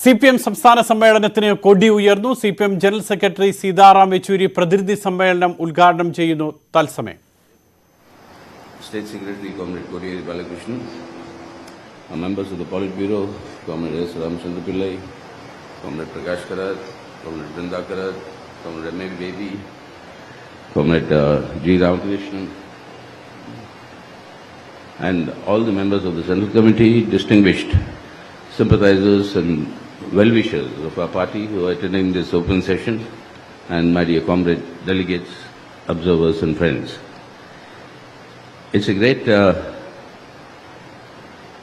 CPIM സംസ്ഥാന സമ്മേളനത്തിന് കൊടി ഉയർന്നു. CPIM general secretary Sitaram Yechury പ്രതിനിധി സമ്മേളനം ഉദ്ഘാടനം ചെയ്യുന്നു. തത്സമയം State Secretary Comrade Kochi Marine members of the Politburo Bureau, Comrade S Achuthanandan, Comrade Prakash Karat, Comrade Brinda Karat, Comrade M. Baby, Comrade G. Ramakrishnan, and all the members of the Central Committee, distinguished sympathizers and well-wishers of our party who are attending this open session, and my dear comrade delegates, observers and friends. It's a great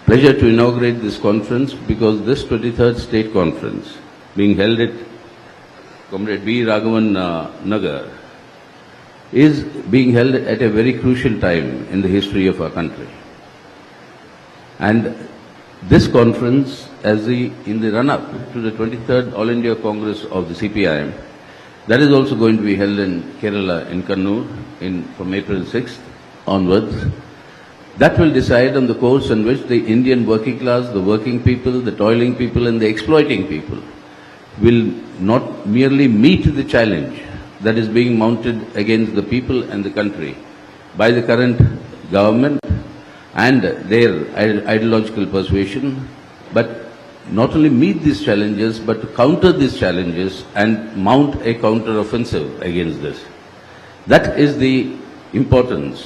pleasure to inaugurate this conference because this 23rd State Conference being held at Comrade B. Raghavan Nagar is being held at a very crucial time in the history of our country. And this conference, in the run-up to the 23rd All India Congress of the CPIM, that is also going to be held in Kerala, in Kannur, from April 6th onwards. That will decide on the course in which the Indian working class, the working people, the toiling people and the exploiting people will not merely meet the challenge that is being mounted against the people and the country by the current government and their ideological persuasion, but not only meet these challenges, but to counter these challenges and mount a counter-offensive against this. That is the importance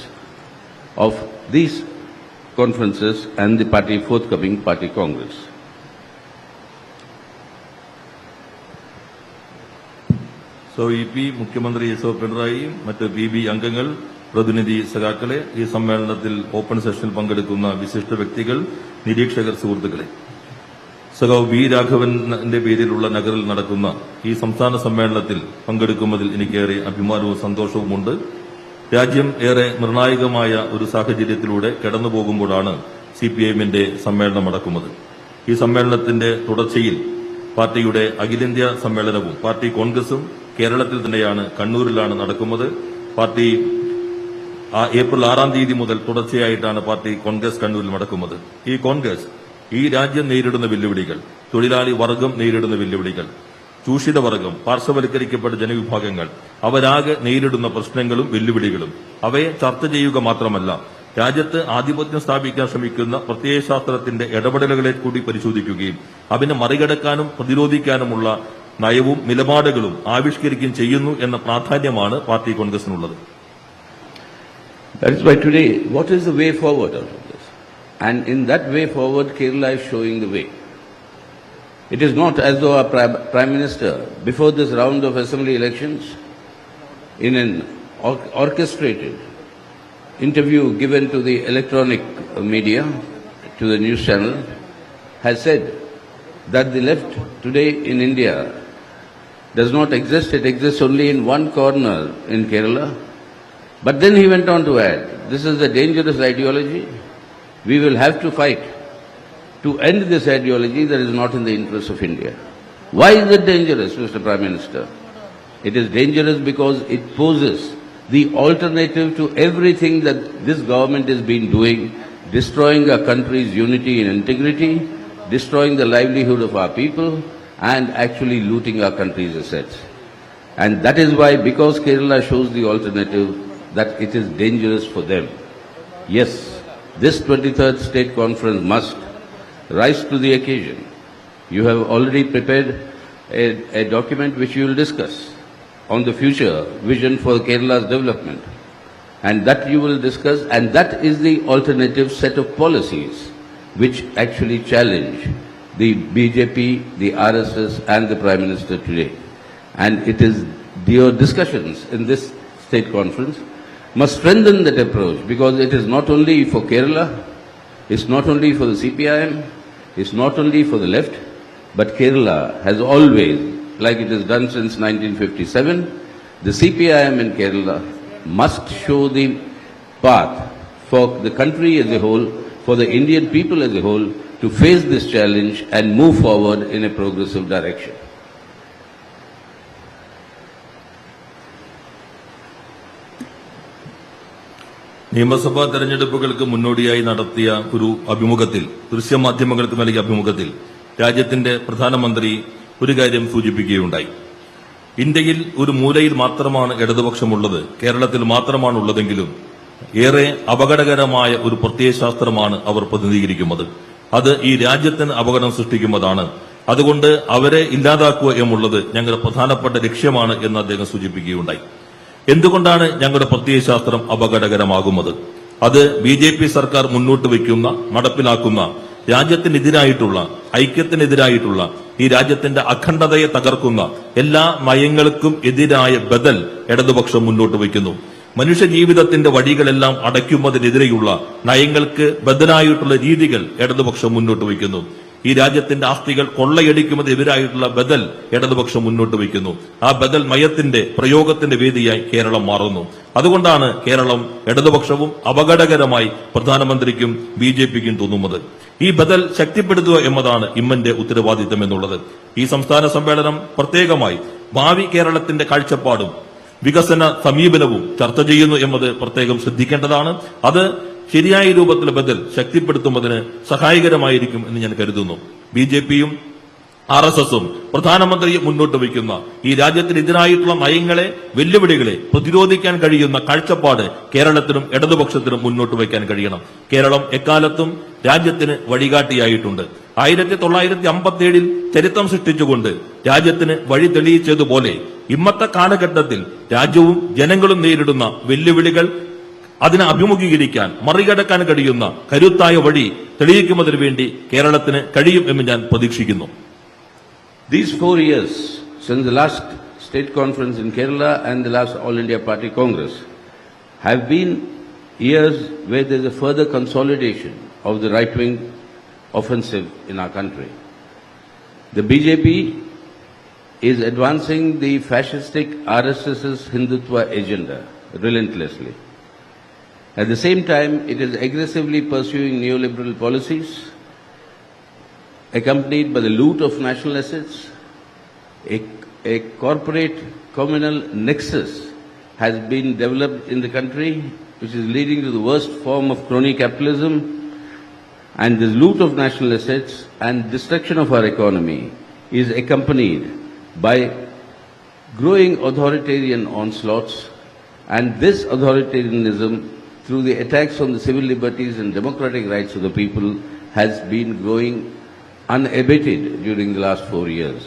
of these conferences and the forthcoming party congress. So, EP, Mukhyamantri Yeshwar Pinarayi, Mattu PB അംഗങ്ങൾ, പ്രതിനിധി സഖാക്കളെ, ഈ സമ്മേളനത്തിൽ open സെഷനിൽ പങ്കെടുക്കുന്ന വിശിഷ്ട വ്യക്തികൾ, നിരീക്ഷകർ, സുഹൃത്തുക്കളെ, സഖാവ് ബി രാഘവന്റെ പേരിലുള്ള നഗറിൽ നടക്കുന്ന ഈ സംസ്ഥാന സമ്മേളനത്തിൽ പങ്കെടുക്കുന്നതിൽ എനിക്കേറെ അഭിമാനവും സന്തോഷവുമുണ്ട്. രാജ്യം ഏറെ നിർണായകമായ ഒരു സാഹചര്യത്തിലൂടെ കടന്നുപോകുമ്പോഴാണ് CPIMന്റെ സമ്മേളനം നടക്കുന്നത്. ഈ സമ്മേളനത്തിന്റെ തുടർച്ചയിൽ പാർട്ടിയുടെ അഖിലേന്ത്യാ സമ്മേളനവും പാർട്ടി കോൺഗ്രസും കേരളത്തിൽ തന്നെയാണ്, കണ്ണൂരിലാണ് നടക്കുന്നത്. പാർട്ടി ഏപ്രിൽ 6-ാം തീയതി മുതൽ തുടർച്ചയായിട്ടാണ് പാർട്ടി കോൺഗ്രസ് കണ്ണൂരിൽ നടക്കുന്നത്. ഈ കോൺഗ്രസ് ഈ രാജ്യം നേരിടുന്ന വെല്ലുവിളികൾ, തൊഴിലാളി വർഗം നേരിടുന്ന വെല്ലുവിളികൾ, ചൂഷിത വർഗം, പാർശ്വവൽക്കരിക്കപ്പെട്ട ജനവിഭാഗങ്ങൾ, അവരാകെ നേരിടുന്ന പ്രശ്നങ്ങളും വെല്ലുവിളികളും അവയെ ചർച്ച ചെയ്യുക മാത്രമല്ല, രാജ്യത്ത് ആധിപത്യം സ്ഥാപിക്കാൻ ശ്രമിക്കുന്ന പ്രത്യയശാസ്ത്രത്തിന്റെ ഇടപെടലുകളെ കൂടി പരിശോധിക്കുകയും അതിനെ മറികടക്കാനും പ്രതിരോധിക്കാനുമുള്ള നയവും നിലപാടുകളും ആവിഷ്കരിക്കുകയും ചെയ്യുന്നു എന്ന പ്രാധാന്യമാണ് party കോൺഗ്രസിനുള്ളത്. That is why today, what is the way forward out of this? And in that way forward, Kerala is showing the way. It is not as though our Prime Minister, before this round of assembly elections, in an orchestrated interview given to the electronic media, to the news channel, has said that the left today in India does not exist. It exists only in one corner in Kerala. But then he went on to add, this is a dangerous ideology. We will have to fight to end this ideology that is not in the interest of India. Why is it dangerous, Mr. Prime Minister? It is dangerous because it poses the alternative to everything that this government has been doing, destroying our country's unity and integrity, destroying the livelihood of our people, and actually looting our country's assets. And that is why, because Kerala shows the alternative, that it is dangerous for them. Yes, this 23rd State Conference must rise to the occasion. You have already prepared a document which you will discuss on the future vision for Kerala's development. And that you will discuss, and that is the alternative set of policies which actually challenge the BJP, the RSS and the Prime Minister today. And it is your discussions in this State Conference must strengthen that approach, because it is not only for Kerala, it's not only for the CPIM, it's not only for the left, but Kerala has always, like it has done since 1957, the CPIM in Kerala must show the path for the country as a whole, for the Indian people as a whole, to face this challenge and move forward in a progressive direction. നിയമസഭാ തെരഞ്ഞെടുപ്പുകൾക്ക് മുന്നോടിയായി നടത്തിയ ഒരു അഭിമുഖത്തിൽ, ദൃശ്യമാധ്യമങ്ങൾക്ക് നൽകിയ അഭിമുഖത്തിൽ രാജ്യത്തിന്റെ പ്രധാനമന്ത്രി ഒരു കാര്യം സൂചിപ്പിക്കുകയുണ്ടായി. ഇന്ത്യയിൽ ഒരു മൂലയിൽ മാത്രമാണ് ഇടതുപക്ഷമുള്ളത്, കേരളത്തിൽ മാത്രമാണുള്ളതെങ്കിലും ഏറെ അപകടകരമായ ഒരു പ്രത്യയശാസ്ത്രമാണ് അവർ പ്രതിനിധീകരിക്കുന്നത്. അത് ഈ രാജ്യത്തിന് അപകടം സൃഷ്ടിക്കുന്നതാണ്. അതുകൊണ്ട് അവരെ ഇല്ലാതാക്കുക എന്നുള്ളത് ഞങ്ങളുടെ പ്രധാനപ്പെട്ട ലക്ഷ്യമാണ് എന്ന് അദ്ദേഹം സൂചിപ്പിക്കുകയുണ്ടായി. എന്തുകൊണ്ടാണ് ഞങ്ങളുടെ പ്രത്യയശാസ്ത്രം അപകടകരമാകുന്നത്? അത് BJP സർക്കാർ മുന്നോട്ട് വയ്ക്കുന്ന, നടപ്പിലാക്കുന്ന രാജ്യത്തിനെതിരായിട്ടുള്ള, ഐക്യത്തിനെതിരായിട്ടുള്ള, ഈ രാജ്യത്തിന്റെ അഖണ്ഡതയെ തകർക്കുന്ന എല്ലാ നയങ്ങൾക്കും എതിരായ ബദൽ ഇടതുപക്ഷം മുന്നോട്ട് വയ്ക്കുന്നു. മനുഷ്യ ജീവിതത്തിന്റെ വഴികളെല്ലാം അടയ്ക്കുന്നതിനെതിരെയുള്ള നയങ്ങൾക്ക് ബദലായിട്ടുള്ള രീതികൾ ഇടതുപക്ഷം മുന്നോട്ട് വയ്ക്കുന്നു. ഈ രാജ്യത്തിന്റെ ആസ്തികൾ കൊള്ളയടിക്കുന്നതിനെതിരായിട്ടുള്ള ബദൽ ഇടതുപക്ഷം മുന്നോട്ട് വയ്ക്കുന്നു. ആ ബദൽ നയത്തിന്റെ പ്രയോഗത്തിന്റെ വേദിയായി കേരളം മാറുന്നു. അതുകൊണ്ടാണ് കേരളം ഇടതുപക്ഷവും അപകടകരമായി പ്രധാനമന്ത്രിക്കും BJPക്കും തോന്നുന്നത്. ഈ ബദൽ ശക്തിപ്പെടുത്തുക എന്നതാണ് ഇമ്മന്റെ ഉത്തരവാദിത്തം എന്നുള്ളത്. ഈ സംസ്ഥാന സമ്മേളനം പ്രത്യേകമായി ഭാവി കേരളത്തിന്റെ കാഴ്ചപ്പാടും വികസന സമീപനവും ചർച്ച ചെയ്യുന്നു എന്നത് പ്രത്യേകം ശ്രദ്ധിക്കേണ്ടതാണ്. അത് ശരിയായ രൂപത്തിൽ ബദൽ ശക്തിപ്പെടുത്തുന്നതിന് സഹായകരമായിരിക്കും എന്ന് ഞാൻ കരുതുന്നു. BJPയും RSSും പ്രധാനമന്ത്രിയെ മുന്നോട്ട് വയ്ക്കുന്ന ഈ രാജ്യത്തിനെതിരായിട്ടുള്ള നയങ്ങളെ, വെല്ലുവിളികളെ പ്രതിരോധിക്കാൻ കഴിയുന്ന കാഴ്ചപ്പാട് കേരളത്തിനും ഇടതുപക്ഷത്തിനും മുന്നോട്ട് വയ്ക്കാൻ കഴിയണം. കേരളം എക്കാലത്തും രാജ്യത്തിന് വഴികാട്ടിയായിട്ടുണ്ട്. 1957 ചരിത്രം സൃഷ്ടിച്ചുകൊണ്ട് രാജ്യത്തിന് വഴി തെളിയിച്ചതുപോലെ ഇന്നത്തെ കാലഘട്ടത്തിൽ രാജ്യവും ജനങ്ങളും നേരിടുന്ന വെല്ലുവിളികൾ അതിനെ അഭിമുഖീകരിക്കാൻ, മറികടക്കാൻ കഴിയുന്ന കരുത്തായ വഴി തെളിയിക്കുന്നതിന് വേണ്ടി കേരളത്തിന് കഴിയും എന്ന് ഞാൻ പ്രതീക്ഷിക്കുന്നു. These 4 years since the last state conference in Kerala and the last All India Party Congress have been years where there is a further consolidation of the right-wing offensive in our country. The BJP is advancing the fascistic RSS's Hindutva agenda relentlessly. At the same time, it is aggressively pursuing neoliberal policies accompanied by the loot of national assets. A corporate communal nexus has been developed in the country, which is leading to the worst form of crony capitalism. And this loot of national assets and destruction of our economy is accompanied by growing authoritarian onslaughts, and this authoritarianism, through the attacks on the civil liberties and democratic rights of the people, has been growing unabated during the last 4 years.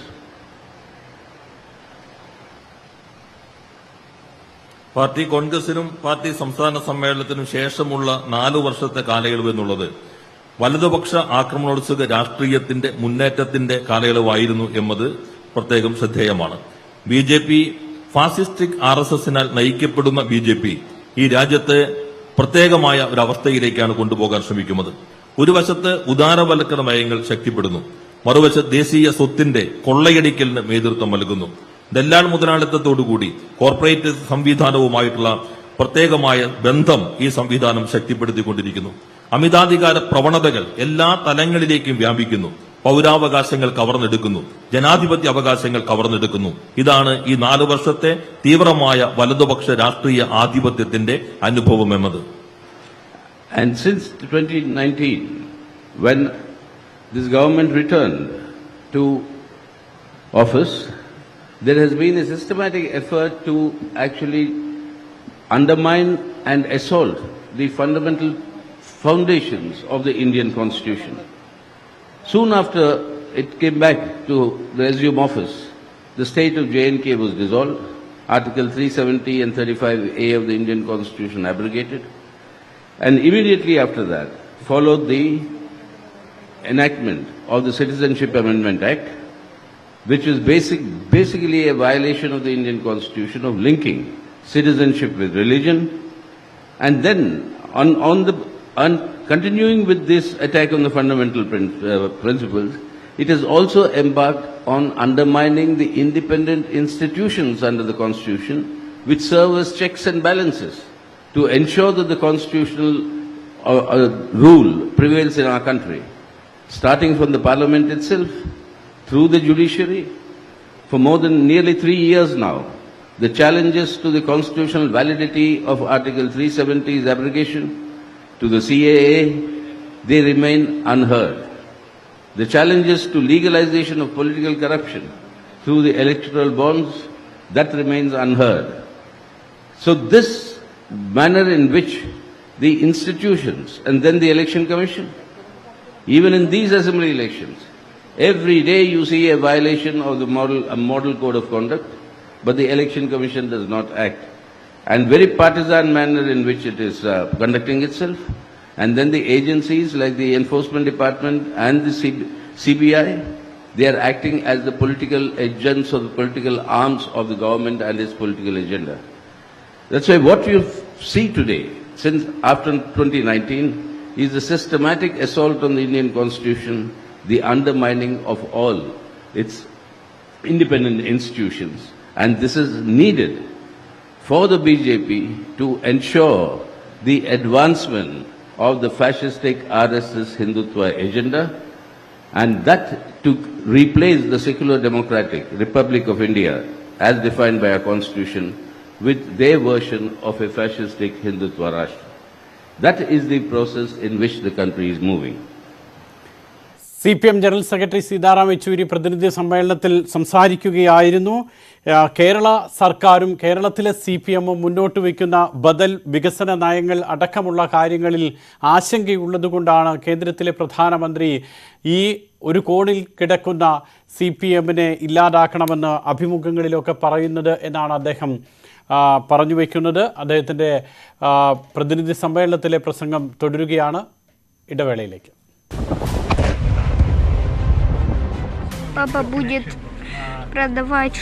Party കോൺഗ്രസിനും party സംസ്ഥാന സമ്മേളനത്തിനും ശേഷമുള്ള 4 വർഷത്തെ കാലയളവ് എന്നുള്ളത് വലതുപക്ഷ ആക്രമണോത്സുക രാഷ്ട്രീയത്തിന്റെ മുന്നേറ്റത്തിന്റെ കാലയളവായിരുന്നു എന്നത് പ്രത്യേകം ശ്രദ്ധേയമാണ്. BJP ഫാസിസ്റ്റിക് RSSനാൽ നയിക്കപ്പെടുന്ന BJP ഈ രാജ്യത്തെ പ്രത്യേകമായ ഒരു അവസ്ഥയിലേക്കാണ് കൊണ്ടുപോകാൻ ശ്രമിക്കുന്നത്. ഒരു വശത്ത് ഉദാരവൽക്കരണ നയങ്ങൾ ശക്തിപ്പെടുന്നു, മറുവശത്ത് ദേശീയ സ്വത്തിന്റെ കൊള്ളയടിക്കലിന് നേതൃത്വം നൽകുന്നു. ദല്ലാൾ മുതലാളിത്തത്തോടുകൂടി കോർപ്പറേറ്റ് സംവിധാനവുമായിട്ടുള്ള പ്രത്യേകമായ ബന്ധം ഈ സംവിധാനം ശക്തിപ്പെടുത്തിക്കൊണ്ടിരിക്കുന്നു. അമിതാധികാര പ്രവണതകൾ എല്ലാ തലങ്ങളിലേക്കും വ്യാപിക്കുന്നു. പൗരാവകാശങ്ങൾ കവർന്നെടുക്കുന്നു, ജനാധിപത്യ അവകാശങ്ങൾ കവർന്നെടുക്കുന്നു. ഇതാണ് ഈ 4 വർഷത്തെ തീവ്രമായ വലതുപക്ഷ രാഷ്ട്രീയ ആധിപത്യത്തിന്റെ അനുഭവം എന്നത്. And since 2019, when this government returned to office, there has been a systematic effort to actually undermine and assault the fundamental foundations of the Indian Constitution. Soon after it came back to resume office, the state of J&K was dissolved, Article 370 and 35A of the Indian Constitution abrogated, and immediately after that followed the enactment of the Citizenship Amendment Act, which is basically a violation of the Indian Constitution of linking citizenship with religion. And then continuing with this attack on the fundamental principles, it has also embarked on undermining the independent institutions under the Constitution, which serve as checks and balances to ensure that the constitutional rule prevails in our country, starting from the Parliament itself, through the judiciary. For more than nearly 3 years now, the challenges to the constitutional validity of Article 370's abrogation, to the CAA, they remain unheard. The challenges to legalization of political corruption through the electoral bonds, that remains unheard. So this manner in which the institutions and then the election commission, even in these assembly elections, every day you see a violation of the model code of conduct, but the election commission does not act. And very partisan manner in which it is conducting itself. And then the agencies like the Enforcement Department and the CBI, they are acting as the political agents or the political arms of the government and its political agenda. That's why what you see today, since after 2019, is a systematic assault on the Indian Constitution, the undermining of all its independent institutions. And this is needed for the BJP to ensure the advancement of the fascistic RSS Hindutva agenda, and that to replace the secular democratic Republic of India as defined by our constitution with their version of a fascistic Hindutva Rashtra. That is the process in which the country is moving. CPIM general secretary Sitaram Yechury പ്രതിനിധി സമ്മേളനത്തിൽ സംസാരിക്കുകയായിരുന്നു. കേരള സർക്കാരും കേരളത്തിലെ CPIM മുന്നോട്ട് വയ്ക്കുന്ന ബദൽ വികസന നയങ്ങൾ അടക്കമുള്ള കാര്യങ്ങളിൽ ആശങ്കയുള്ളതുകൊണ്ടാണ് കേന്ദ്രത്തിലെ പ്രധാനമന്ത്രി ഈ ഒരു കോണിൽ കിടക്കുന്ന CPIMനെ ഇല്ലാതാക്കണമെന്ന് അഭിമുഖങ്ങളിലൊക്കെ പറയുന്നത് എന്നാണ് അദ്ദേഹം പറഞ്ഞു വയ്ക്കുന്നത്. അദ്ദേഹത്തിൻ്റെ പ്രതിനിധി സമ്മേളനത്തിലെ പ്രസംഗം തുടരുകയാണ്. ഇടവേളയിലേക്ക്. Папа будет продавать